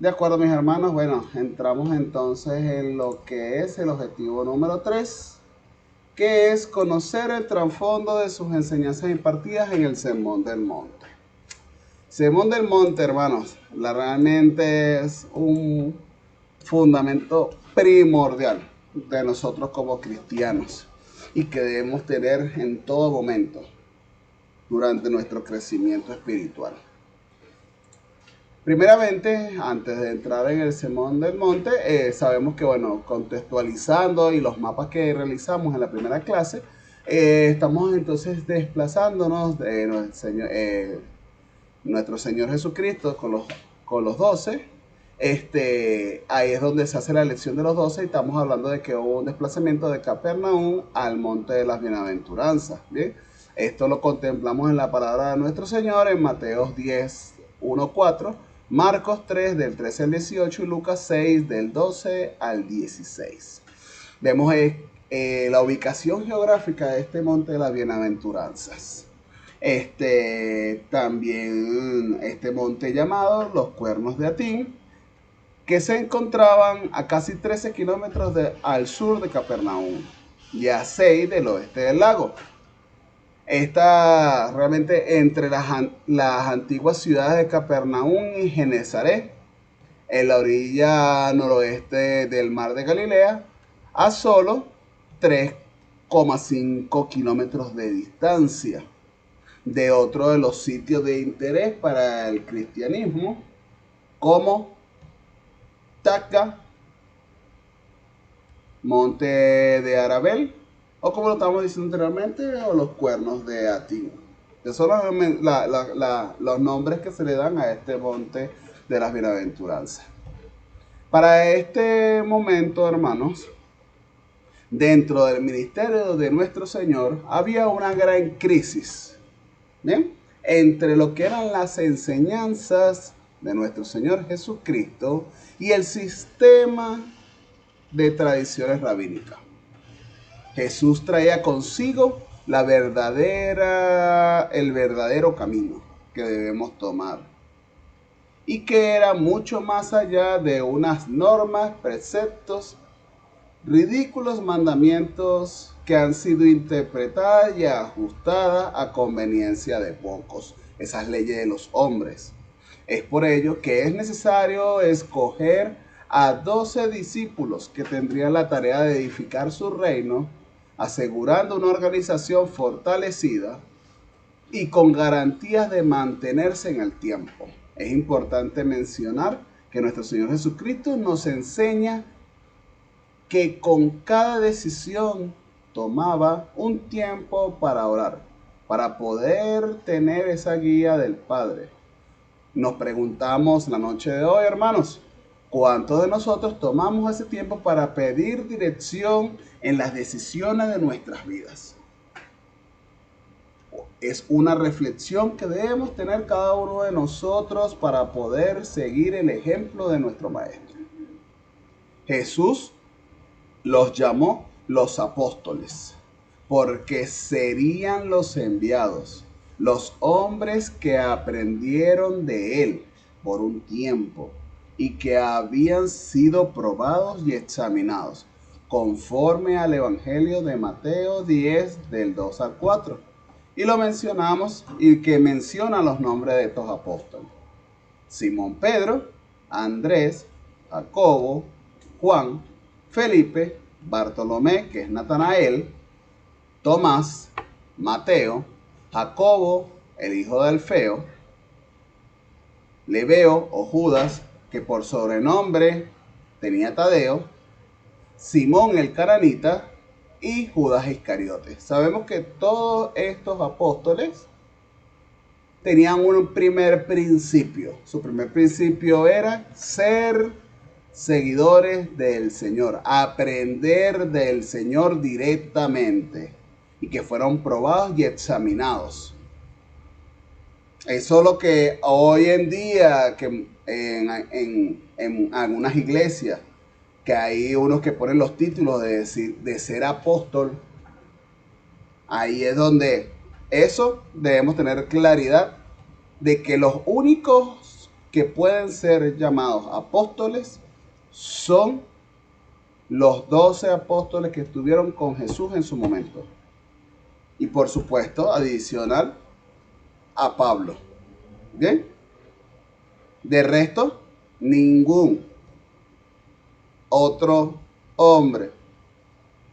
De acuerdo, mis hermanos, bueno, entramos entonces en lo que es el objetivo número 3, que es conocer el trasfondo de sus enseñanzas impartidas en el Sermón del Monte. Sermón del Monte, hermanos, realmente es un fundamento primordial de nosotros como cristianos y que debemos tener en todo momento durante nuestro crecimiento espiritual. Primeramente, antes de entrar en el Sermón del Monte, sabemos que, bueno, contextualizando y los mapas que realizamos en la primera clase, estamos entonces desplazándonos de nuestro Señor Jesucristo con los 12. Ahí es donde se hace la elección de los 12 y estamos hablando de que hubo un desplazamiento de Capernaum al Monte de las Bienaventuranzas. ¿Bien? Esto lo contemplamos en la palabra de nuestro Señor en Mateo 10, 1, 4, Marcos 3 del 13 al 18 y Lucas 6 del 12 al 16. Vemos la ubicación geográfica de este Monte de las Bienaventuranzas. También este monte llamado los Cuernos de Atín, que se encontraban a casi 13 kilómetros al sur de Capernaum y a 6 del oeste del lago. Está realmente entre las antiguas ciudades de Capernaum y Genezaret, en la orilla noroeste del mar de Galilea, a solo 3,5 kilómetros de distancia de otro de los sitios de interés para el cristianismo, como Taca, Monte de Arabel, o como lo estábamos diciendo anteriormente, o los Cuernos de Atín. Esos son los nombres que se le dan a este monte de las bienaventuranzas. Para este momento, hermanos, dentro del ministerio de nuestro Señor había una gran crisis, ¿bien? Entre lo que eran las enseñanzas de nuestro Señor Jesucristo y el sistema de tradiciones rabínicas. Jesús traía consigo el verdadero camino que debemos tomar y que era mucho más allá de unas normas, preceptos, ridículos mandamientos que han sido interpretadas y ajustadas a conveniencia de pocos, esas leyes de los hombres. Es por ello que es necesario escoger a 12 discípulos que tendrían la tarea de edificar su reino, asegurando una organización fortalecida y con garantías de mantenerse en el tiempo. Es importante mencionar que nuestro Señor Jesucristo nos enseña que con cada decisión tomaba un tiempo para orar, para poder tener esa guía del Padre. Nos preguntamos la noche de hoy, hermanos, ¿cuántos de nosotros tomamos ese tiempo para pedir dirección en las decisiones de nuestras vidas? Es una reflexión que debemos tener cada uno de nosotros para poder seguir el ejemplo de nuestro Maestro. Jesús los llamó los apóstoles, porque serían los enviados, los hombres que aprendieron de él por un tiempo y que habían sido probados y examinados, conforme al Evangelio de Mateo 10 del 2 al 4. Y lo mencionamos y que menciona los nombres de estos apóstoles: Simón Pedro, Andrés, Jacobo, Juan, Felipe, Bartolomé, que es Natanael, Tomás, Mateo, Jacobo, el hijo de Alfeo, Lebeo o Judas, que por sobrenombre tenía Tadeo, Simón el Cananita y Judas Iscariote. Sabemos que todos estos apóstoles tenían un primer principio. Su primer principio era ser seguidores del Señor, aprender del Señor directamente y que fueron probados y examinados. Eso es lo que hoy en día que en algunas iglesias, que hay unos que ponen los títulos de ser apóstol, ahí es donde eso debemos tener claridad de que los únicos que pueden ser llamados apóstoles son los 12 apóstoles que estuvieron con Jesús en su momento. Y por supuesto, adicional a Pablo. ¿Bien? De resto, ningún otro hombre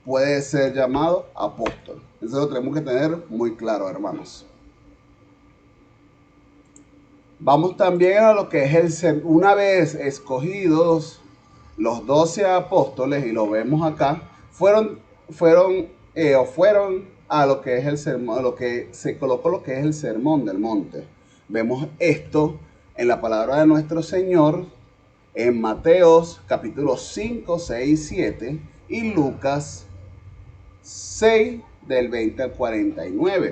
puede ser llamado apóstol. Eso lo tenemos que tener muy claro, hermanos. Vamos también a lo que es el ser. Una vez escogidos los 12 apóstoles, y lo vemos acá, fueron a lo que es el sermón, a lo que se colocó lo que es el sermón del monte. Vemos esto en la palabra de nuestro Señor en Mateos capítulo 5, 6, 7 y Lucas 6 del 20 al 49.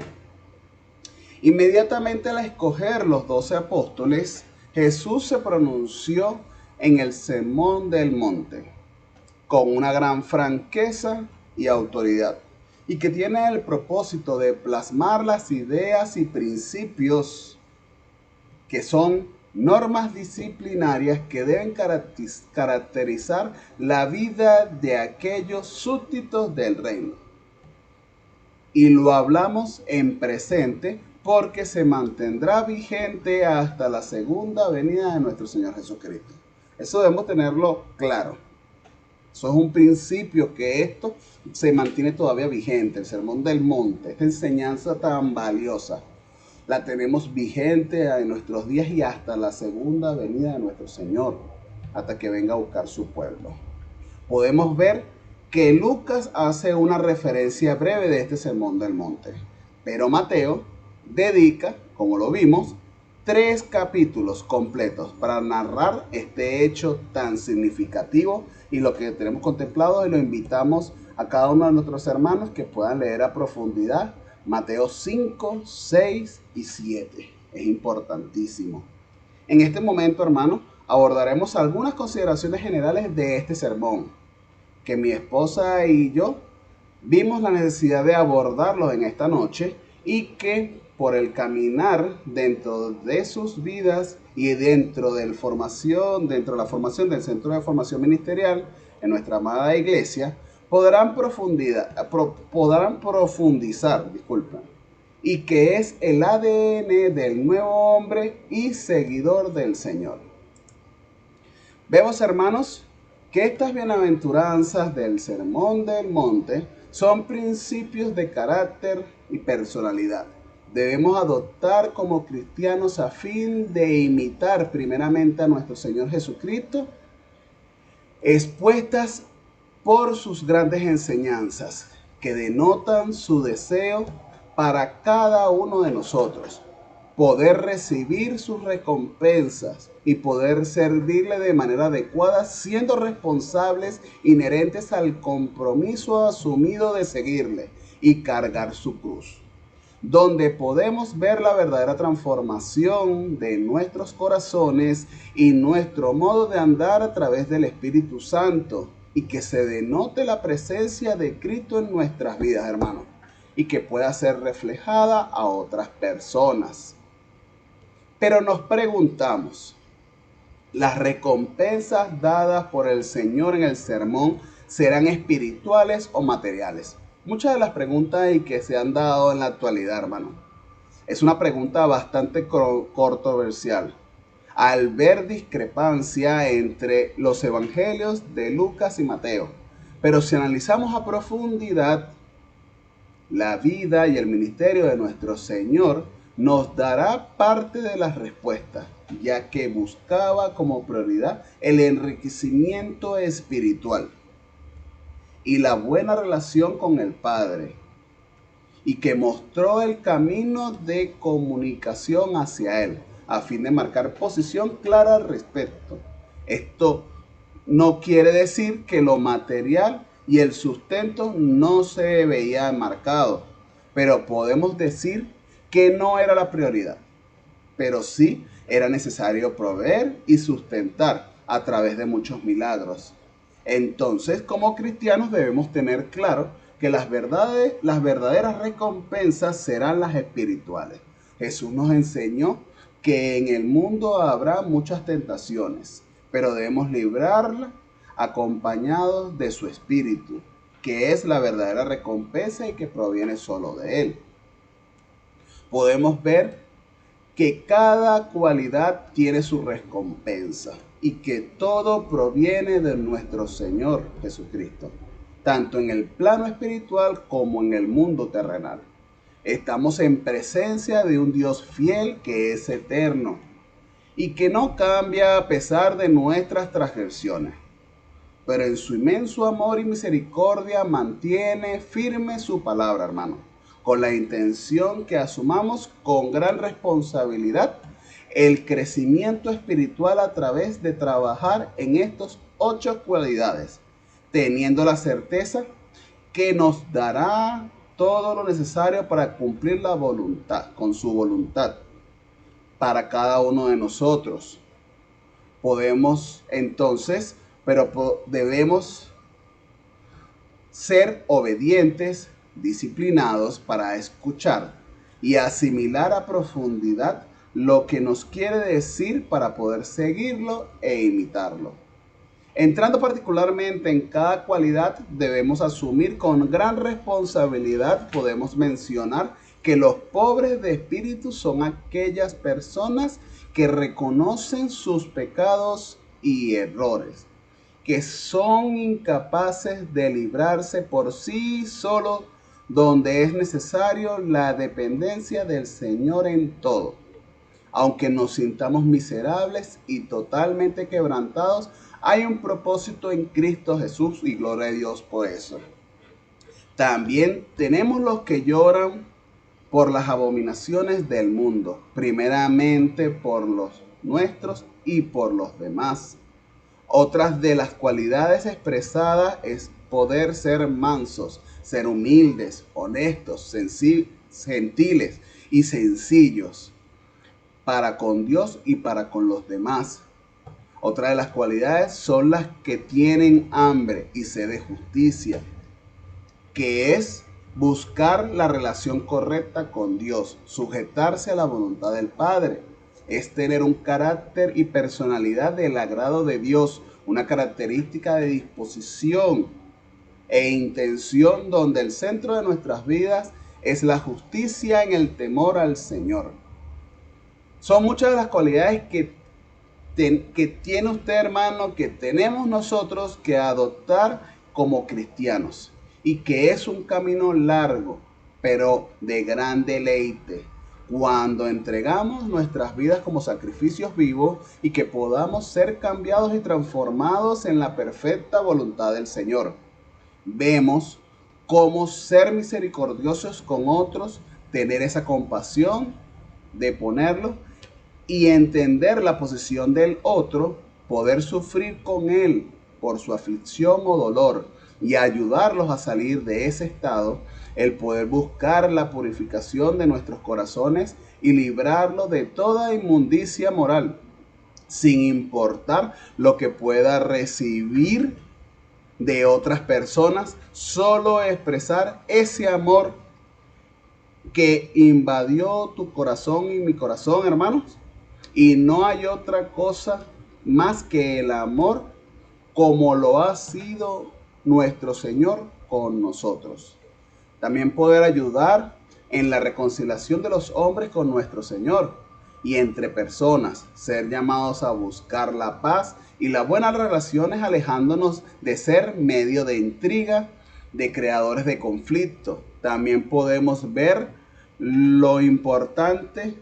Inmediatamente al escoger los 12 apóstoles, Jesús se pronunció en el sermón del monte con una gran franqueza y autoridad, y que tiene el propósito de plasmar las ideas y principios que son normas disciplinarias que deben caracterizar la vida de aquellos súbditos del reino. Y lo hablamos en presente porque se mantendrá vigente hasta la segunda venida de nuestro Señor Jesucristo. Eso debemos tenerlo claro. Eso es un principio que esto se mantiene todavía vigente. El Sermón del Monte, esta enseñanza tan valiosa, la tenemos vigente en nuestros días y hasta la segunda venida de nuestro Señor, hasta que venga a buscar su pueblo. Podemos ver que Lucas hace una referencia breve de este Sermón del Monte, pero Mateo dedica, como lo vimos, 3 capítulos completos para narrar este hecho tan significativo y lo que tenemos contemplado, y lo invitamos a cada uno de nuestros hermanos que puedan leer a profundidad Mateo 5, 6 y 7. Es importantísimo. En este momento, hermanos, abordaremos algunas consideraciones generales de este sermón, que mi esposa y yo vimos la necesidad de abordarlo en esta noche, y que por el caminar dentro de sus vidas y dentro de la formación del Centro de Formación Ministerial en nuestra amada iglesia, podrán profundizar, y que es el ADN del nuevo hombre y seguidor del Señor. Vemos, hermanos, que estas bienaventuranzas del Sermón del Monte son principios de carácter y personalidad. Debemos adoptar como cristianos a fin de imitar primeramente a nuestro Señor Jesucristo, expuestas por sus grandes enseñanzas, que denotan su deseo para cada uno de nosotros, poder recibir sus recompensas y poder servirle de manera adecuada, siendo responsables inherentes al compromiso asumido de seguirle y cargar su cruz, donde podemos ver la verdadera transformación de nuestros corazones y nuestro modo de andar a través del Espíritu Santo, y que se denote la presencia de Cristo en nuestras vidas, hermanos, y que pueda ser reflejada a otras personas. Pero nos preguntamos, ¿las recompensas dadas por el Señor en el sermón serán espirituales o materiales? Muchas de las preguntas que se han dado en la actualidad, hermano, es una pregunta bastante controversial, al ver discrepancia entre los evangelios de Lucas y Mateo. Pero si analizamos a profundidad la vida y el ministerio de nuestro Señor, nos dará parte de las respuestas, ya que buscaba como prioridad el enriquecimiento espiritual y la buena relación con el Padre, y que mostró el camino de comunicación hacia Él, a fin de marcar posición clara al respecto. Esto no quiere decir que lo material y el sustento no se veían marcados, pero podemos decir que no era la prioridad, pero sí era necesario proveer y sustentar a través de muchos milagros. Entonces, como cristianos debemos tener claro que las verdaderas recompensas serán las espirituales. Jesús nos enseñó que en el mundo habrá muchas tentaciones, pero debemos librarla acompañados de su Espíritu, que es la verdadera recompensa y que proviene solo de Él. Podemos ver que cada cualidad tiene su recompensa y que todo proviene de nuestro Señor Jesucristo, tanto en el plano espiritual como en el mundo terrenal. Estamos en presencia de un Dios fiel que es eterno y que no cambia a pesar de nuestras transgresiones, pero en su inmenso amor y misericordia mantiene firme su palabra, hermano, con la intención que asumamos con gran responsabilidad el crecimiento espiritual a través de trabajar en estas 8 cualidades, teniendo la certeza que nos dará todo lo necesario para cumplir la voluntad, con su voluntad, para cada uno de nosotros. Podemos entonces, pero debemos ser obedientes, disciplinados para escuchar y asimilar a profundidad lo que nos quiere decir para poder seguirlo e imitarlo. Entrando particularmente en cada cualidad, debemos asumir con gran responsabilidad, podemos mencionar que los pobres de espíritu son aquellas personas que reconocen sus pecados y errores, que son incapaces de librarse por sí solos, donde es necesario la dependencia del Señor en todo. Aunque nos sintamos miserables y totalmente quebrantados, hay un propósito en Cristo Jesús y gloria a Dios por eso. También tenemos los que lloran por las abominaciones del mundo, primeramente por los nuestros y por los demás. Otras de las cualidades expresadas es poder ser mansos, ser humildes, honestos, gentiles y sencillos para con Dios y para con los demás. Otra de las cualidades son las que tienen hambre y sed de justicia, que es buscar la relación correcta con Dios, sujetarse a la voluntad del Padre. Es tener un carácter y personalidad del agrado de Dios, una característica de disposición e intención donde el centro de nuestras vidas es la justicia en el temor al Señor. Son muchas de las cualidades que tiene usted, hermano, que tenemos nosotros que adoptar como cristianos, y que es un camino largo, pero de gran deleite, cuando entregamos nuestras vidas como sacrificios vivos y que podamos ser cambiados y transformados en la perfecta voluntad del Señor. Vemos cómo ser misericordiosos con otros, tener esa compasión de ponerlo y entender la posición del otro, poder sufrir con él por su aflicción o dolor y ayudarlos a salir de ese estado, el poder buscar la purificación de nuestros corazones y librarlos de toda inmundicia moral, sin importar lo que pueda recibir de otras personas, solo expresar ese amor que invadió tu corazón y mi corazón, hermanos. Y no hay otra cosa más que el amor, como lo ha sido nuestro Señor con nosotros. También poder ayudar en la reconciliación de los hombres con nuestro Señor y entre personas, ser llamados a buscar la paz y las buenas relaciones, alejándonos de ser medio de intriga, de creadores de conflicto. También podemos ver lo importante: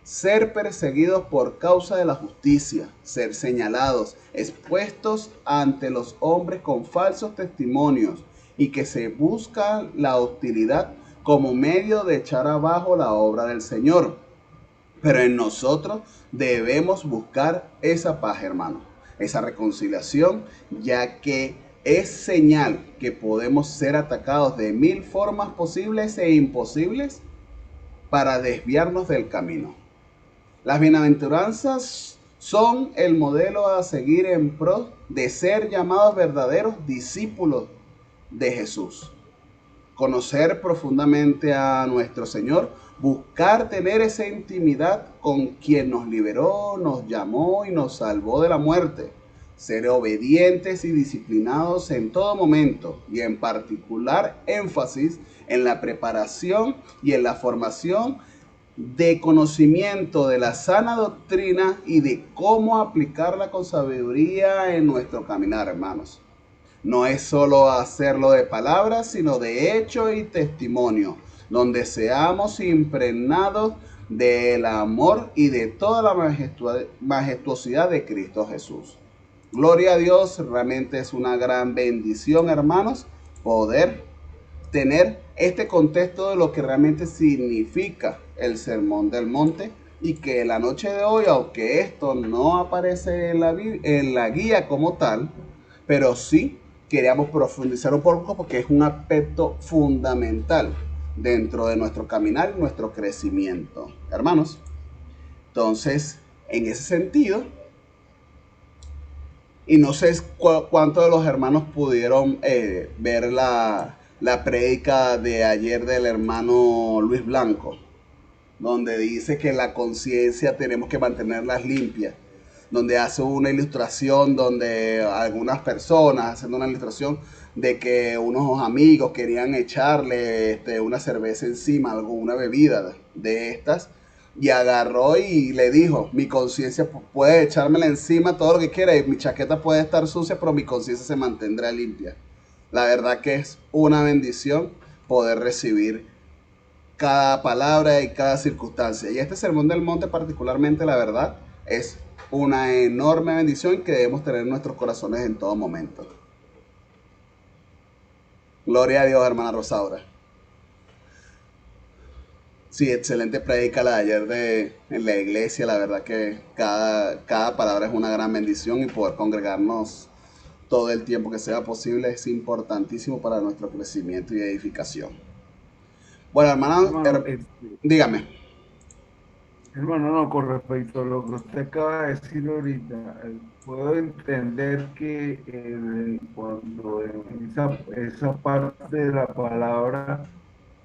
ser perseguidos por causa de la justicia, ser señalados, expuestos ante los hombres con falsos testimonios, y que se busca la hostilidad como medio de echar abajo la obra del Señor. Pero en nosotros debemos buscar esa paz, hermano, esa reconciliación, ya que es señal que podemos ser atacados de 1000 formas posibles e imposibles para desviarnos del camino. Las bienaventuranzas son el modelo a seguir en pro de ser llamados verdaderos discípulos de Jesús. conocer profundamente a nuestro Señor, buscar tener esa intimidad con quien nos liberó, nos llamó y nos salvó de la muerte. Ser obedientes y disciplinados en todo momento y en particular énfasis en la preparación y en la formación de conocimiento de la sana doctrina y de cómo aplicarla con sabiduría en nuestro caminar, hermanos. No es solo hacerlo de palabras, sino de hecho y testimonio, donde seamos impregnados del amor y de toda la majestuosidad de Cristo Jesús. Gloria a Dios, realmente es una gran bendición, hermanos, poder tener este contexto de lo que realmente significa el Sermón del Monte, y que la noche de hoy, aunque esto no aparece en la guía como tal, pero sí queríamos profundizar un poco porque es un aspecto fundamental dentro de nuestro caminar y nuestro crecimiento, hermanos. Entonces, en ese sentido, y no sé cuántos de los hermanos pudieron ver la prédica de ayer del hermano Luis Blanco, donde dice que la conciencia tenemos que mantenerlas limpias, donde hace una ilustración, donde algunas personas haciendo una ilustración de que unos amigos querían echarle una cerveza encima, alguna bebida de estas, y agarró y le dijo, mi conciencia puede echármela encima todo lo que quiera, y mi chaqueta puede estar sucia, pero mi conciencia se mantendrá limpia. La verdad que es una bendición poder recibir cada palabra y cada circunstancia. Y este Sermón del Monte particularmente, la verdad, es una enorme bendición que debemos tener en nuestros corazones en todo momento. Gloria a Dios, hermana Rosaura. Sí, excelente prédica la de ayer en la iglesia. La verdad que cada palabra es una gran bendición, y poder congregarnos todo el tiempo que sea posible es importantísimo para nuestro crecimiento y edificación. Bueno, Hermano, dígame. hermano, no, con respecto a lo que usted acaba de decir ahorita, puedo entender que cuando en esa parte de la palabra,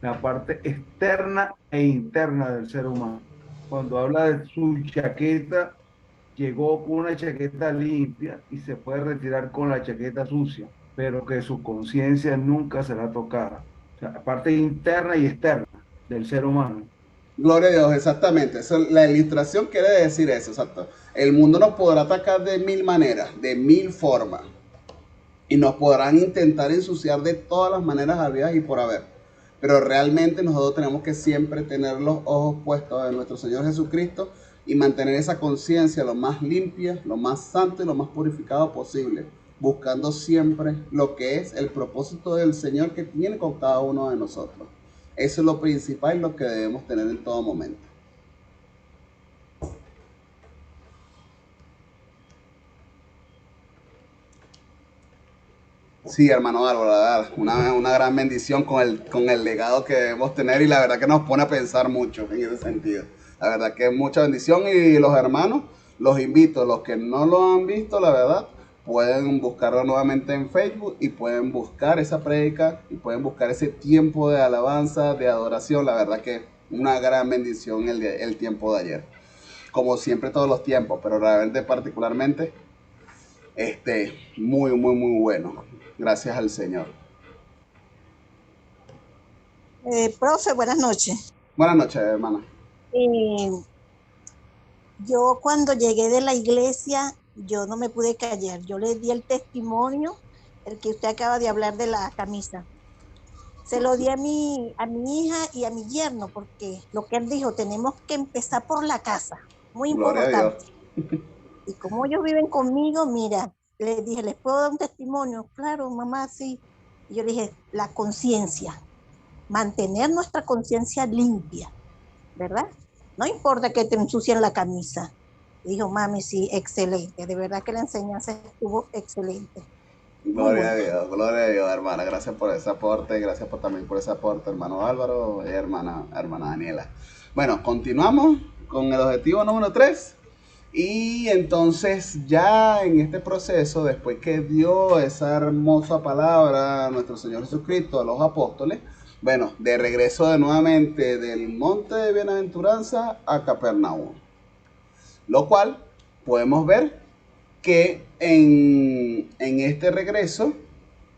la parte externa e interna del ser humano, cuando habla de su chaqueta, llegó con una chaqueta limpia y se puede retirar con la chaqueta sucia, pero que su conciencia nunca será tocada. O sea, parte interna y externa del ser humano. Gloria a Dios, exactamente. Eso, la ilustración quiere decir eso, exacto. El mundo nos podrá atacar de mil maneras, de mil formas. Y nos podrán intentar ensuciar de todas las maneras habidas y por haber. Pero realmente nosotros tenemos que siempre tener los ojos puestos en nuestro Señor Jesucristo y mantener esa conciencia lo más limpia, lo más santo y lo más purificado posible, buscando siempre lo que es el propósito del Señor que tiene con cada uno de nosotros. Eso es lo principal y lo que debemos tener en todo momento. Sí, hermano Álvaro, la verdad, una gran bendición con el legado que debemos tener, y la verdad que nos pone a pensar mucho en ese sentido. La verdad que es mucha bendición, y los hermanos, los invito, los que no lo han visto, la verdad, pueden buscarlo nuevamente en Facebook y pueden buscar esa prédica y pueden buscar ese tiempo de alabanza, de adoración. La verdad que una gran bendición el tiempo de ayer. Como siempre todos los tiempos, pero realmente particularmente muy, muy, muy bueno. Gracias al Señor. Profe, buenas noches. Buenas noches, hermana. Eh, yo cuando llegué de la iglesia, yo no me pude callar. Yo le di el testimonio, el que usted acaba de hablar de la camisa. Se lo di a mi hija y a mi yerno, porque lo que él dijo, tenemos que empezar por la casa, muy Gloria a Dios. importante. Y como ellos viven conmigo, mira, les dije, ¿les puedo dar un testimonio? Claro, mamá, sí. Y yo le dije, la conciencia, mantener nuestra conciencia limpia, ¿verdad? No importa que te ensucien la camisa. Dijo, mami, sí, excelente. De verdad que la enseñanza estuvo excelente. Muy buena. Gloria a Dios, hermana. Gracias por ese aporte, gracias también por ese aporte, hermano Álvaro y hermana Daniela. Bueno, continuamos con el objetivo número 3. Y entonces ya en este proceso, después que dio esa hermosa palabra a nuestro Señor Jesucristo, a los apóstoles, Bueno, de regreso de nuevamente del monte de bienaventuranza a Capernaum. Lo cual podemos ver que en este regreso,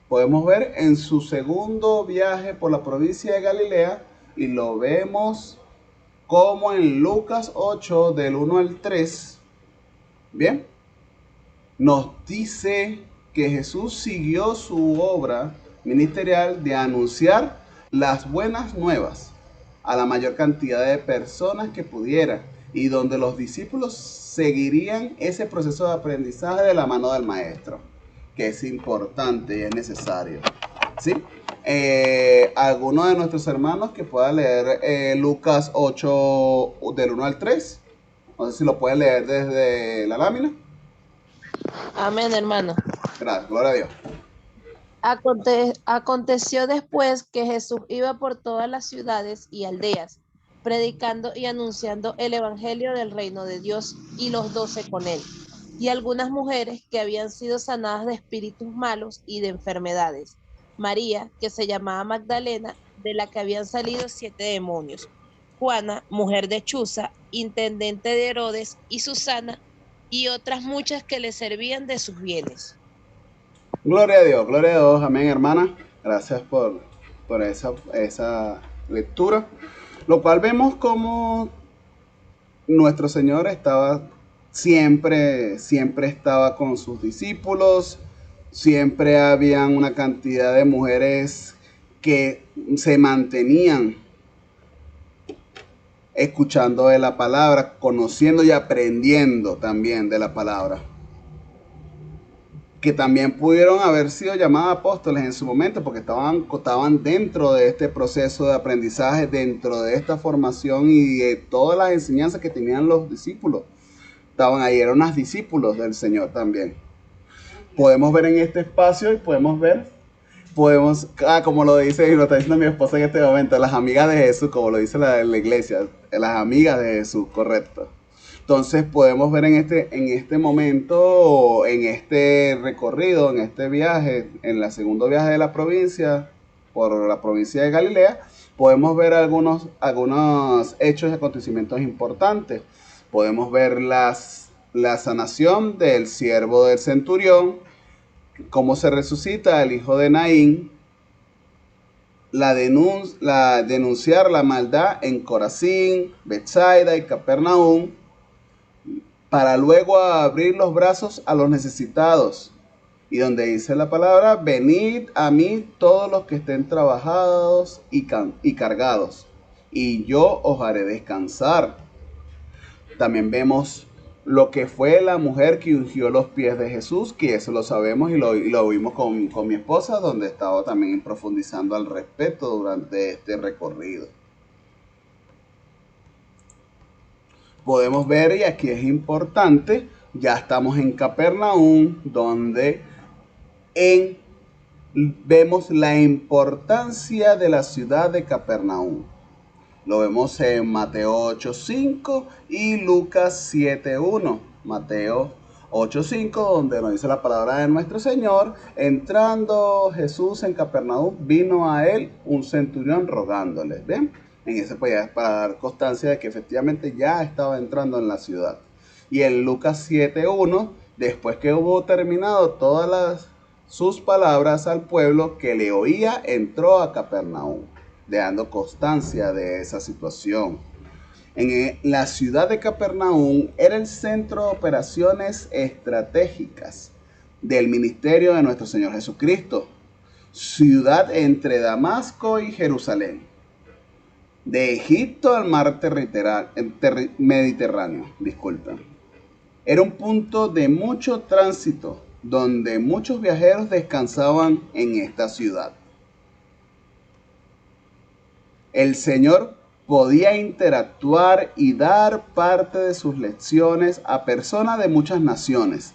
podemos ver en su segundo viaje por la provincia de Galilea, y lo vemos como en Lucas 8 del 1 al 3, bien, nos dice que Jesús siguió su obra ministerial de anunciar las buenas nuevas a la mayor cantidad de personas que pudiera, y donde los discípulos seguirían ese proceso de aprendizaje de la mano del maestro, que es importante y es necesario, ¿sí? Alguno de nuestros hermanos que pueda leer Lucas 8 del 1 al 3, no sé si lo pueden leer desde la lámina. Amén, hermano. Gracias, gloria a Dios. Aconteció después que Jesús iba por todas las ciudades y aldeas, predicando y anunciando el evangelio del reino de Dios, y los 12 con él, y algunas mujeres que habían sido sanadas de espíritus malos y de enfermedades. María, que se llamaba Magdalena, de la que habían salido 7 demonios. Juana, mujer de Chuza, intendente de Herodes, y Susana, y otras muchas que le servían de sus bienes. Gloria a Dios, amén, hermana. Gracias por esa lectura. Lo cual vemos como nuestro Señor estaba siempre estaba con sus discípulos. Siempre habían una cantidad de mujeres que se mantenían escuchando de la palabra, conociendo y aprendiendo también de la palabra, que también pudieron haber sido llamadas apóstoles en su momento, porque estaban dentro de este proceso de aprendizaje, dentro de esta formación y de todas las enseñanzas que tenían los discípulos. Estaban ahí, eran unos discípulos del Señor también. Podemos ver en este espacio y como lo dice y lo está diciendo mi esposa en este momento, las amigas de Jesús, como lo dice la iglesia, las amigas de Jesús, correcto. Entonces podemos ver en este momento, en este recorrido, en este viaje, en el segundo viaje de la provincia, por la provincia de Galilea, podemos ver algunos hechos y acontecimientos importantes. Podemos ver la sanación del siervo del centurión, cómo se resucita el hijo de Naín, denunciar la maldad en Corazín, Betsaida y Capernaum, para luego abrir los brazos a los necesitados. Y donde dice la palabra, venid a mí todos los que estén trabajados y cargados, y yo os haré descansar. También vemos lo que fue la mujer que ungió los pies de Jesús, que eso lo sabemos y lo vimos con mi esposa, donde estaba también profundizando al respecto durante este recorrido. Podemos ver, y aquí es importante, ya estamos en Capernaum, donde vemos la importancia de la ciudad de Capernaum. Lo vemos en Mateo 8:5 y Lucas 7:1. Mateo 8:5, donde nos dice la palabra de nuestro Señor: entrando Jesús en Capernaum, vino a él un centurión rogándole. ¿Ven? En ese pues ya es para dar constancia de que efectivamente ya estaba entrando en la ciudad. Y en Lucas 7:1, después que hubo terminado todas sus palabras al pueblo que le oía, entró a Capernaum, dando constancia de esa situación. En la ciudad de Capernaum era el centro de operaciones estratégicas del ministerio de nuestro Señor Jesucristo, ciudad entre Damasco y Jerusalén, de Egipto al mar Mediterráneo. Era un punto de mucho tránsito, donde muchos viajeros descansaban en esta ciudad. El Señor podía interactuar y dar parte de sus lecciones a personas de muchas naciones,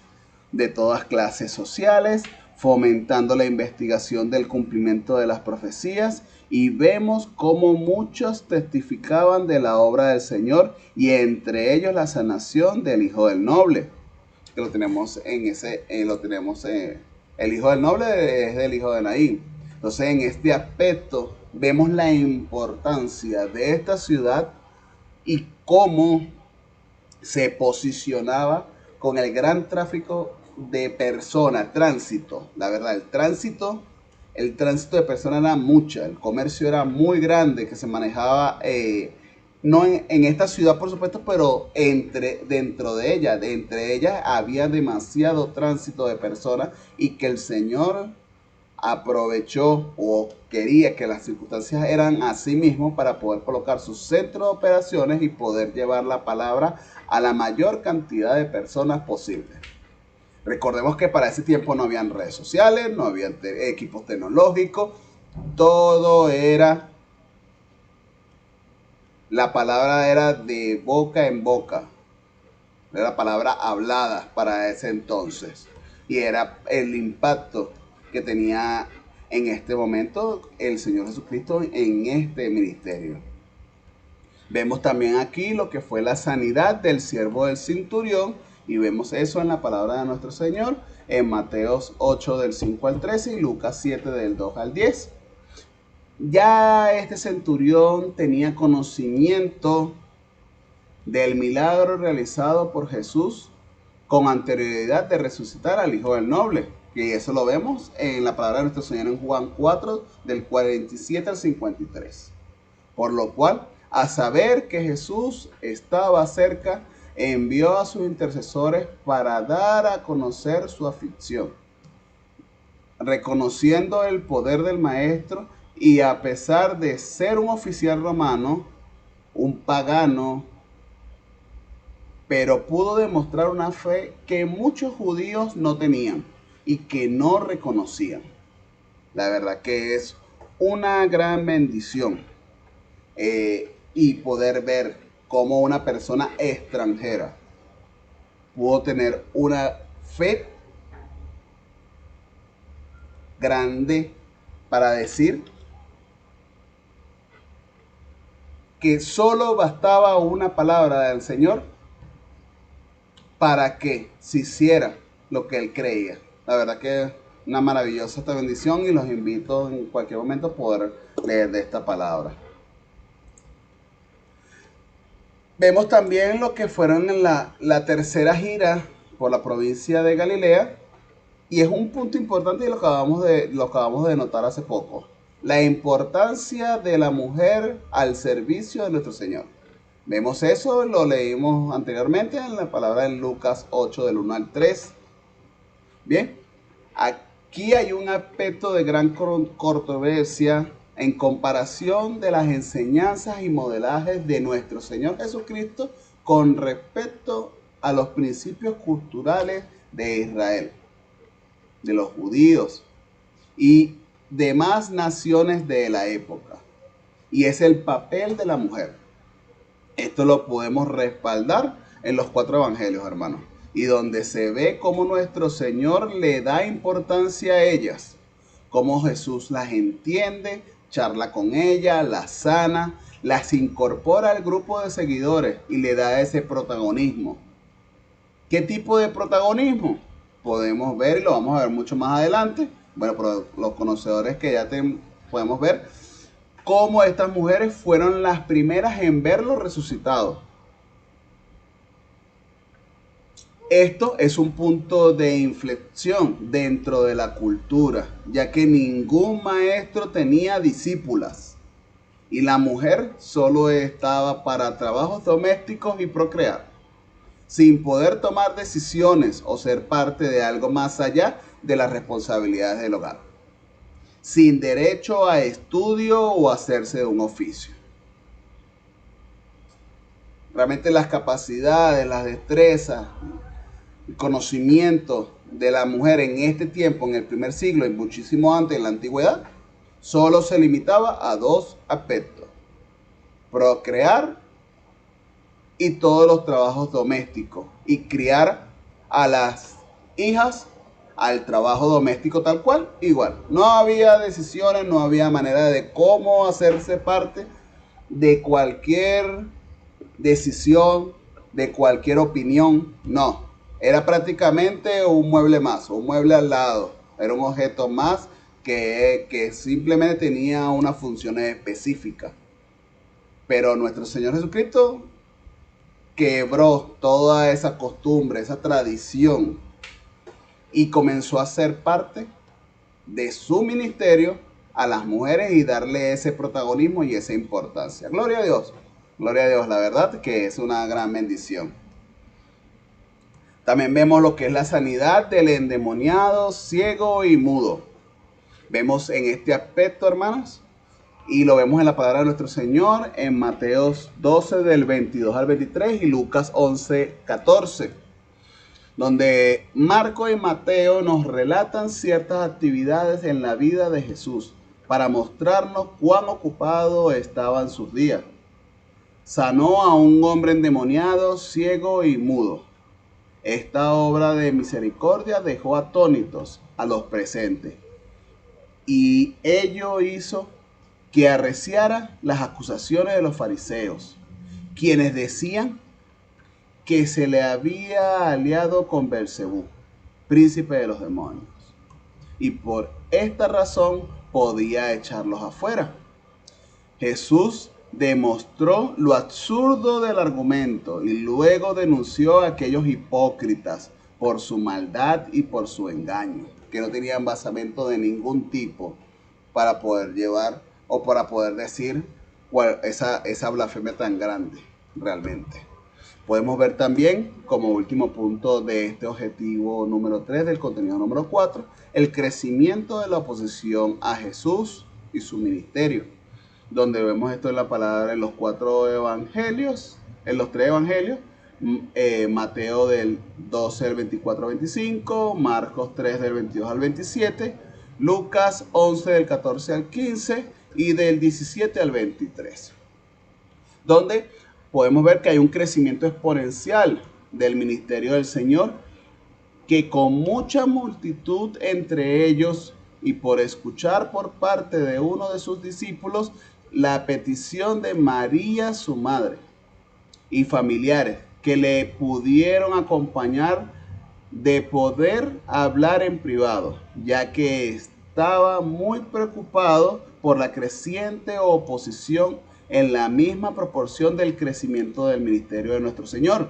de todas clases sociales, fomentando la investigación del cumplimiento de las profecías, y vemos cómo muchos testificaban de la obra del Señor, y entre ellos la sanación del hijo del noble, que lo tenemos el hijo del noble es del hijo de Naín. Entonces, en este aspecto vemos la importancia de esta ciudad y cómo se posicionaba con el gran tráfico de personas, tránsito. La verdad, el tránsito de personas era mucha, el comercio era muy grande que se manejaba, no en esta ciudad por supuesto, pero dentro de ella, entre ellas había demasiado tránsito de personas y que el Señor aprovechó o quería que las circunstancias eran así mismo para poder colocar su centro de operaciones y poder llevar la palabra a la mayor cantidad de personas posible. Recordemos que para ese tiempo no habían redes sociales, no había equipos tecnológicos, todo era, la palabra era de boca en boca, era la palabra hablada para ese entonces y era el impacto que tenía en este momento el Señor Jesucristo en este ministerio. Vemos también aquí lo que fue la sanidad del siervo del centurión y vemos eso en la palabra de nuestro Señor en Mateos 8 del 5 al 13 y Lucas 7 del 2 al 10. Ya este centurión tenía conocimiento del milagro realizado por Jesús con anterioridad de resucitar al hijo del noble. Y eso lo vemos en la palabra de nuestro Señor en Juan 4, del 47 al 53. Por lo cual, a saber que Jesús estaba cerca, envió a sus intercesores para dar a conocer su aflicción. Reconociendo el poder del Maestro y a pesar de ser un oficial romano, un pagano, pero pudo demostrar una fe que muchos judíos no tenían y que no reconocían. La verdad que es una gran bendición y poder ver cómo una persona extranjera pudo tener una fe grande para decir que solo bastaba una palabra del Señor para que se hiciera lo que él creía. La verdad que es una maravillosa esta bendición y los invito en cualquier momento a poder leer de esta palabra. Vemos también lo que fueron en la tercera gira por la provincia de Galilea y es un punto importante y lo acabamos de notar hace poco. La importancia de la mujer al servicio de nuestro Señor. Vemos eso, lo leímos anteriormente en la palabra de Lucas 8 del 1 al 3. Bien, aquí hay un aspecto de gran controversia en comparación de las enseñanzas y modelajes de nuestro Señor Jesucristo con respecto a los principios culturales de Israel, de los judíos y demás naciones de la época. Y es el papel de la mujer. Esto lo podemos respaldar en los 4 evangelios, hermanos. Y donde se ve cómo nuestro Señor le da importancia a ellas. Cómo Jesús las entiende, charla con ellas, las sana, las incorpora al grupo de seguidores y le da ese protagonismo. ¿Qué tipo de protagonismo? Podemos ver y lo vamos a ver mucho más adelante. Bueno, pero los conocedores que ya podemos ver cómo estas mujeres fueron las primeras en verlo resucitado. Esto es un punto de inflexión dentro de la cultura, ya que ningún maestro tenía discípulas y la mujer solo estaba para trabajos domésticos y procrear, sin poder tomar decisiones o ser parte de algo más allá de las responsabilidades del hogar, sin derecho a estudio o hacerse de un oficio. Realmente las capacidades, las destrezas, el conocimiento de la mujer en este tiempo, en el primer siglo y muchísimo antes en la antigüedad, solo se limitaba a 2 aspectos: procrear y todos los trabajos domésticos y criar a las hijas al trabajo doméstico tal cual, igual. No había decisiones, no había manera de cómo hacerse parte de cualquier decisión, de cualquier opinión, no. Era prácticamente un mueble más, un mueble al lado. Era un objeto más que simplemente tenía una función específica. Pero nuestro Señor Jesucristo quebró toda esa costumbre, esa tradición, y comenzó a ser parte de su ministerio a las mujeres y darle ese protagonismo y esa importancia. Gloria a Dios, la verdad que es una gran bendición. También vemos lo que es la sanidad del endemoniado, ciego y mudo. Vemos en este aspecto, hermanos, y lo vemos en la palabra de nuestro Señor en Mateo 12 del 22 al 23 y Lucas 11, 14, donde Marco y Mateo nos relatan ciertas actividades en la vida de Jesús para mostrarnos cuán ocupado estaban sus días. Sanó a un hombre endemoniado, ciego y mudo. Esta obra de misericordia dejó atónitos a los presentes, y ello hizo que arreciara las acusaciones de los fariseos, quienes decían que se le había aliado con Belcebú, príncipe de los demonios, y por esta razón podía echarlos afuera. Jesús demostró lo absurdo del argumento y luego denunció a aquellos hipócritas por su maldad y por su engaño, que no tenían basamento de ningún tipo para poder llevar o para poder decir esa blasfemia tan grande realmente. Podemos ver también, como último punto de este objetivo número 3 del contenido número 4, el crecimiento de la oposición a Jesús y su ministerio, donde vemos esto en la palabra en los 4 evangelios, en los 3 evangelios, Mateo del 12 al 24 al 25, Marcos 3 del 22 al 27, Lucas 11 del 14 al 15 y del 17 al 23, donde podemos ver que hay un crecimiento exponencial del ministerio del Señor, que con mucha multitud entre ellos y por escuchar por parte de uno de sus discípulos la petición de María, su madre, y familiares que le pudieron acompañar, de poder hablar en privado, ya que estaba muy preocupado por la creciente oposición en la misma proporción del crecimiento del ministerio de nuestro Señor,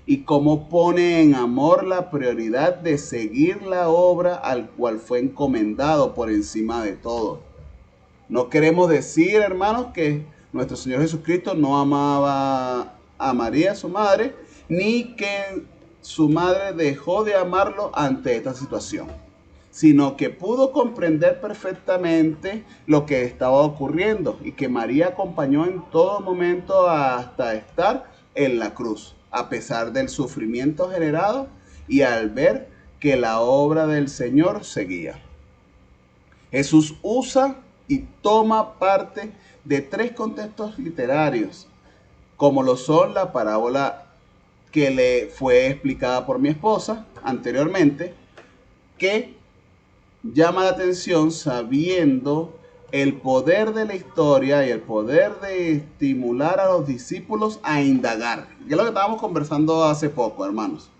y cómo pone en amor la prioridad de seguir la obra al cual fue encomendado por encima de todo. No queremos decir, hermanos, que nuestro Señor Jesucristo no amaba a María, su madre, ni que su madre dejó de amarlo ante esta situación, sino que pudo comprender perfectamente lo que estaba ocurriendo y que María acompañó en todo momento hasta estar en la cruz, a pesar del sufrimiento generado y al ver que la obra del Señor seguía. Jesús usa y toma parte de 3 contextos literarios, como lo son la parábola que le fue explicada por mi esposa anteriormente, que llama la atención sabiendo el poder de la historia y el poder de estimular a los discípulos a indagar. Que es lo que estábamos conversando hace poco, hermanos.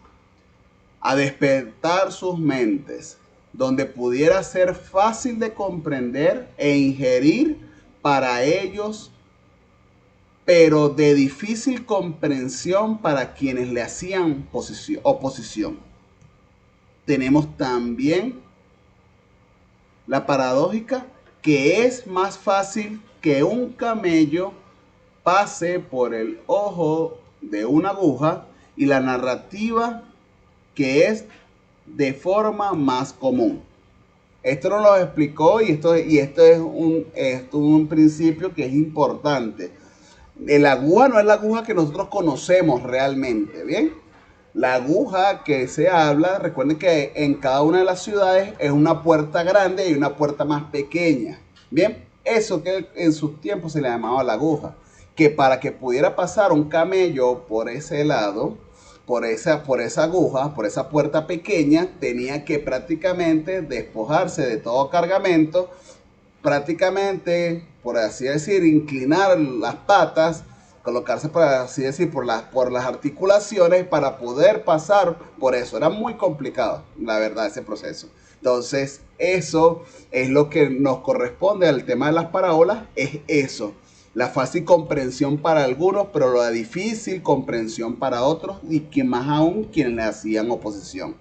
A despertar sus mentes, donde pudiera ser fácil de comprender e ingerir para ellos, pero de difícil comprensión para quienes le hacían oposición. Tenemos también la paradójica que es más fácil que un camello pase por el ojo de una aguja, y la narrativa que es de forma más común. Esto nos lo explicó y esto es un principio que es importante. La aguja no es la aguja que nosotros conocemos realmente, ¿bien? La aguja que se habla, recuerden que en cada una de las ciudades es una puerta grande y una puerta más pequeña, ¿bien? Eso que en sus tiempos se le llamaba la aguja, que para que pudiera pasar un camello por ese lado, por esa aguja, por esa puerta pequeña, tenía que prácticamente despojarse de todo cargamento, prácticamente, por así decir, inclinar las patas colocarse, por así decir, por las articulaciones para poder pasar por eso. Era muy complicado, la verdad, ese proceso. Entonces, eso es lo que nos corresponde al tema de las parábolas, es eso. La fácil comprensión para algunos, pero la difícil comprensión para otros, y que más aún quienes le hacían oposición.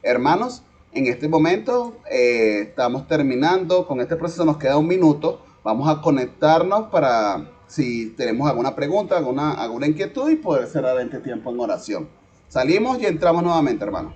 Hermanos, en este momento estamos terminando con este proceso, nos queda un minuto. Vamos a conectarnos para, si tenemos alguna pregunta, alguna inquietud, y poder cerrar este tiempo en oración. Salimos y entramos nuevamente, hermanos.